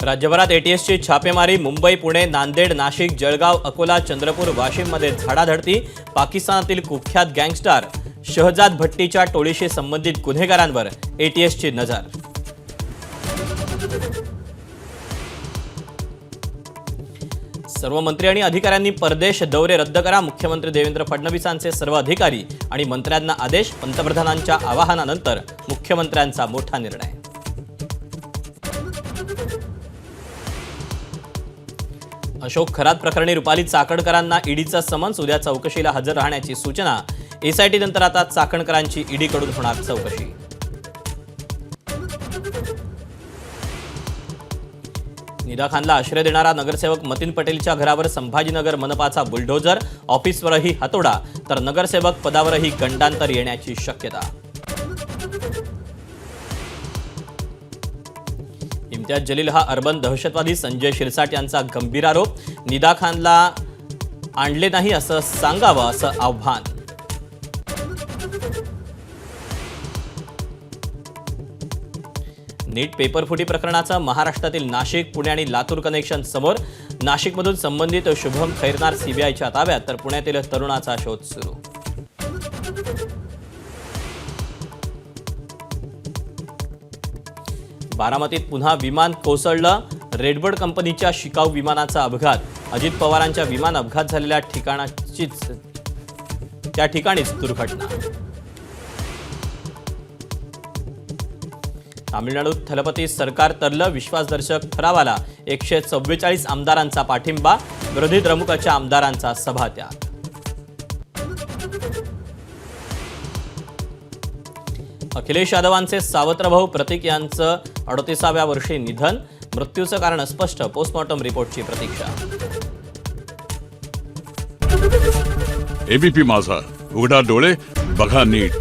राज्यभरात एटीएसची छापेमारी. मुंबई, पुणे, नांदेड, नाशिक, जळगाव, अकोला, चंद्रपूर, वाशिममध्ये झाडाझडती. पाकिस्तानातील कुख्यात गँगस्टर शहजाद भट्टीच्या टोळीशी संबंधित गुन्हेगारांवर एटीएसची नजर. सर्व मंत्री आणि अधिकाऱ्यांनी परदेश दौरे रद्द करा. मुख्यमंत्री देवेंद्र फडणवीसांचे सर्व अधिकारी आणि मंत्र्यांना आदेश. पंतप्रधानांच्या आवाहनानंतर मुख्यमंत्र्यांचा मोठा निर्णय. अशोक खरात प्रकरणी रुपाली चाकणकरांना ईडीचा समन्स. उद्या चौकशीला हजर राहण्याची सूचना. एसआयटी नंतर आता चाकणकरांची ईडीकडून होणार चौकशी. निदा खानला आश्रय देणारा नगरसेवक मतीन पटेलच्या घरावर संभाजीनगर मनपाचा बुलडोझर. ऑफिसवरही हातोडा तर नगरसेवक पदावरही गंडांतर येण्याची शक्यता. इम्तियाज जलील हा अर्बन दहशतवादी. संजय शिरसाट यांचा गंभीर आरोप. निदा खानला आणले नाही असं सांगावं असं आव्हान. नीट पेपरफुटी प्रकरणाचं महाराष्ट्रातील नाशिक, पुणे आणि लातूर कनेक्शन समोर. नाशिकमधून संबंधित शुभम खैरनार सीबीआयच्या ताब्यात तर पुण्यातील तरुणाचा शोध सुरू. बारामतीत पुन्हा विमान कोसळलं. रेडबर्ड कंपनीच्या शिकाऊ विमानाचा अपघात. अजित पवारांच्या विमान अपघात झालेल्या ठिकाणीच दुर्घटना. तामिळनाडूत थलपती सरकार तरलं. विश्वासदर्शक ठरावाला 144 आमदारांचा पाठिंबा. विरोधी द्रमुकच्या आमदारांचा सभात्याग. अखिलेश यादवांचे सावत्र भाऊ प्रतीक यांचं 38व्या वर्षी निधन. मृत्यूचं कारण स्पष्ट. पोस्टमॉर्टम रिपोर्टची प्रतीक्षा. एबीपी माझा, उघडा डोळे बघा नीट.